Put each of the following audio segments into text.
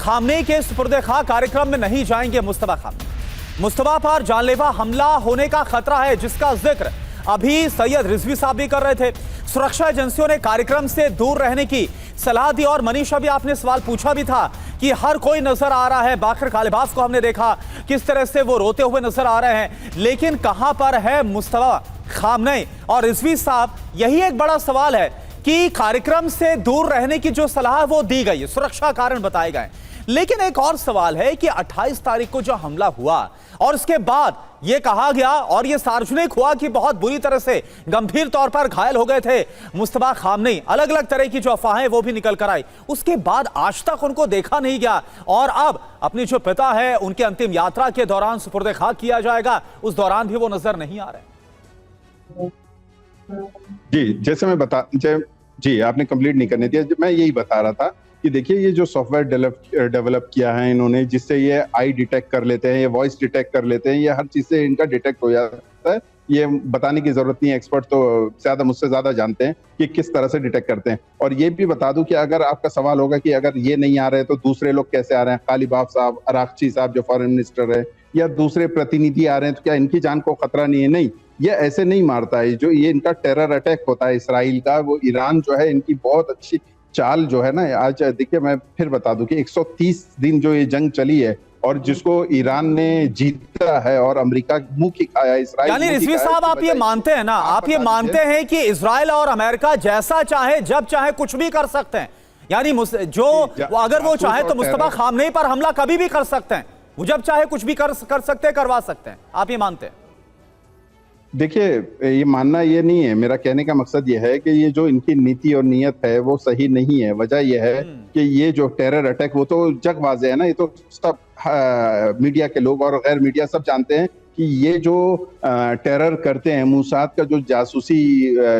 Khamenei के सुपुर्द खाक कार्यक्रम में नहीं जाएंगे मुस्तफा खामनेई। मुस्तफा पर जानलेवा हमला होने का खतरा है, जिसका जिक्र अभी सैयद रिजवी साहब भी कर रहे थे। सुरक्षा एजेंसियों ने कार्यक्रम से दूर रहने की सलाह दी और मनीषा भी आपने सवाल पूछा भी था कि हर कोई नजर आ रहा है। बाकर कालिबाफ को हमने देखा किस तरह से वो रोते हुए नजर आ रहे हैं, लेकिन कहां पर है मुस्तफा खामनेई और रिजवी साहब? यही एक बड़ा सवाल है कि कार्यक्रम से दूर रहने की जो सलाह वो दी गई है, सुरक्षा कारण बताए गए, लेकिन एक और सवाल है कि 28 तारीख को जो हमला हुआ और उसके बाद यह कहा गया और यह सार्वजनिक हुआ कि बहुत बुरी तरह से गंभीर तौर पर घायल हो गए थे मुस्तफा खामनेई। अलग अलग तरह की जो अफवाहें वो भी निकल कर आई, उसके बाद आज तक उनको देखा नहीं गया और अब अपनी जो पिता है उनके अंतिम यात्रा के दौरान सुपुर्द खाक किया जाएगा, उस दौरान भी वो नजर नहीं आ रहे। जी, जैसे मैं जी आपने कंप्लीट नहीं करने दिया। मैं यही बता रहा था कि देखिए ये जो सॉफ्टवेयर डेवलप किया है इन्होंने, जिससे ये आई डिटेक्ट कर लेते हैं, ये वॉइस डिटेक्ट कर लेते हैं, ये हर चीज से इनका डिटेक्ट हो जाता है। ये बताने की जरूरत नहीं है, एक्सपर्ट तो ज्यादा मुझसे ज्यादा जानते हैं कि किस तरह से डिटेक्ट करते हैं। और ये भी बता दूं कि अगर आपका सवाल होगा कि अगर ये नहीं आ रहे तो दूसरे लोग कैसे आ रहे हैं, कालिबाफ साहब, अरागची साहब जो फॉरेन मिनिस्टर है, या दूसरे प्रतिनिधि आ रहे हैं, तो क्या इनकी जान को खतरा नहीं है? नहीं, ये ऐसे नहीं मारता है। जो ये इनका टेरर अटैक होता है इसराइल का, वो ईरान जो है इनकी बहुत अच्छी चाल जो है ना। आज देखिए मैं फिर बता दूं कि 130 दिन जो ये जंग चली है और जिसको ईरान ने जीता है और अमेरिका मुंह की खाया, इसराइल। यानी रिजवी साहब आप ये मानते हैं ना, आप ये मानते हैं कि इसराइल और अमेरिका जैसा चाहे जब चाहे कुछ भी कर सकते हैं? यानी जो अगर वो चाहे तो मुस्तफा खामनेई पर हमला कभी भी कर सकते हैं, वो जब चाहे कुछ भी कर सकते हैं, करवा सकते हैं, आप ये मानते हैं? देखिए, ये मानना ये नहीं है, मेरा कहने का मकसद ये है कि ये जो इनकी नीति और नीयत है वो सही नहीं है। वजह ये है कि ये जो टेरर अटैक, वो तो जग वाज़ेह है ना, ये तो सब मीडिया के लोग और गैर मीडिया सब जानते हैं कि ये जो टेरर करते हैं, मोसाद का जो जासूसी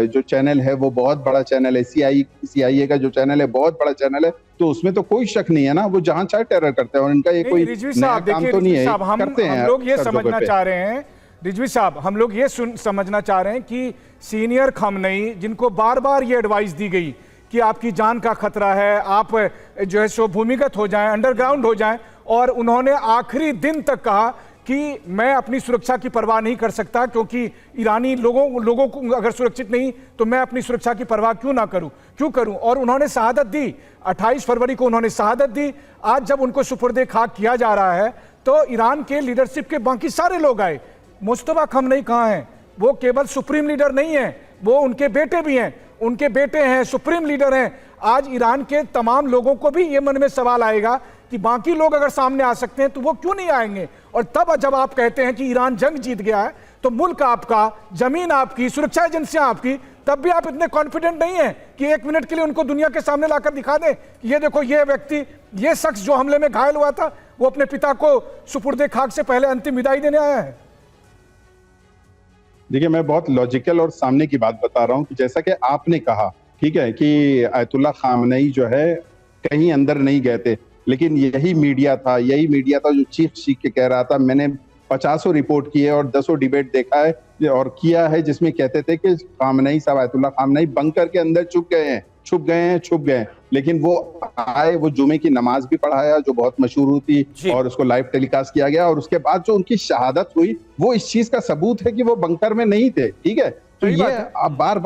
जो चैनल है वो बहुत बड़ा चैनल है, CIA का जो चैनल है बहुत बड़ा चैनल है, तो उसमें तो कोई शक नहीं है ना, वो जहां चाहे टेरर करते हैं और इनका ये कोई नया काम तो नहीं है, करते हैं। हम लोग ये समझना चाह रहे हैं रिजवी साहब, हम लोग ये समझना चाह रहे हैं कि सीनियर खामनेई, जिनको बार बार ये एडवाइस दी गई कि आपकी जान का खतरा है, आप जो है सो भूमिगत हो जाएं, अंडरग्राउंड हो जाएं, और उन्होंने आखिरी दिन तक कहा कि मैं अपनी सुरक्षा की परवाह नहीं कर सकता, क्योंकि ईरानी लोगों को अगर सुरक्षित नहीं तो मैं अपनी सुरक्षा की परवाह क्यों करूं। और उन्होंने शहादत दी, 28 फरवरी को उन्होंने शहादत दी। आज जब उनको सुपुर्द खाक किया जा रहा है तो ईरान के लीडरशिप के बाकी सारे लोग आए। मुस्तफा खामनेई कहाँ हैं? वो केवल सुप्रीम लीडर नहीं है, वो उनके बेटे भी हैं, उनके बेटे हैं, सुप्रीम लीडर हैं। आज ईरान के तमाम लोगों को भी ये मन में सवाल आएगा कि बाकी लोग अगर सामने आ सकते हैं तो वो क्यों नहीं आएंगे? और तब जब आप कहते हैं कि ईरान जंग जीत गया है, तो मुल्क आपका, जमीन आपकी, सुरक्षा एजेंसियां आपकी, तब भी आप इतने कॉन्फिडेंट नहीं है कि एक मिनट के लिए उनको दुनिया के सामने लाकर दिखा दें कि ये देखो, ये व्यक्ति, ये शख्स जो हमले में घायल हुआ था, वो अपने पिता को सुपुर्द खाक से पहले अंतिम विदाई देने आया है। देखिए, मैं बहुत लॉजिकल और सामने की बात बता रहा हूं कि जैसा कि आपने कहा, ठीक है, कि आयतुल्लाह खामनेई जो है कहीं अंदर नहीं गए थे, लेकिन यही मीडिया था जो चीख के कह रहा था। मैंने 50 रिपोर्ट की है और 10 डिबेट देखा है और किया है, जिसमें कहते थे कि खामनेई साहब, आयतुल्लाह खामनेई बंकर के अंदर छुप गए, लेकिन वो आए, वो जुमे की नमाज भी पढ़ाया जो बहुत मशहूर थी और उसको लाइव टेलीकास्ट किया गया, और उसके बाद जो उनकी शहादत हुई वो इस चीज का सबूत है कि वो बंकर में नहीं थे। ठीक है, तो ये अब बार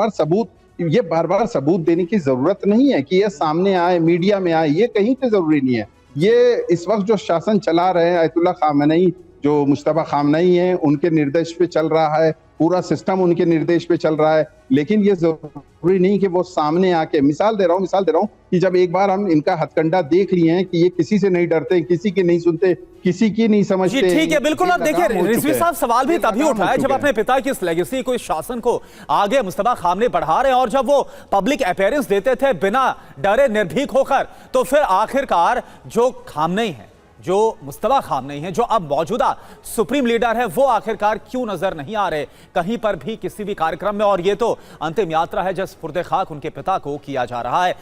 बार सबूत देने की जरूरत नहीं है कि ये सामने आए, मीडिया में आए, ये कहीं पे जरूरी नहीं है। ये इस वक्त जो शासन चला रहे हैं आयतुल्लाह खामनेई, जो मुस्तफा खामनेई है, उनके निर्देश पे चल रहा है, पूरा सिस्टम उनके निर्देश पे चल रहा है, लेकिन ये जरूरी नहीं कि वो सामने आके, मिसाल दे रहा हूं कि जब एक बार हम इनका हथकंडा देख लिए हैं कि ये किसी से नहीं डरते, किसी की नहीं सुनते, किसी की नहीं समझते। ठीक है, बिल्कुल। अब देखिए रिजवी साहब, सवाल भी तभी उठा है जब अपने पिता की इस लेगेसी को, इस शासन को आगे मुस्तफा खामनेई बढ़ा रहे हैं, और जब वो पब्लिक अपीयरेंस देते थे बिना डरे निर्भीक होकर, तो फिर आखिरकार जो खामनेई है, जो मुस्तफा खामनेई है, जो अब मौजूदा सुप्रीम लीडर है, वो आखिरकार क्यों नजर नहीं आ रहे कहीं पर भी किसी भी कार्यक्रम में? और ये तो अंतिम यात्रा है जब सुपुर्द खाक उनके पिता को किया जा रहा है।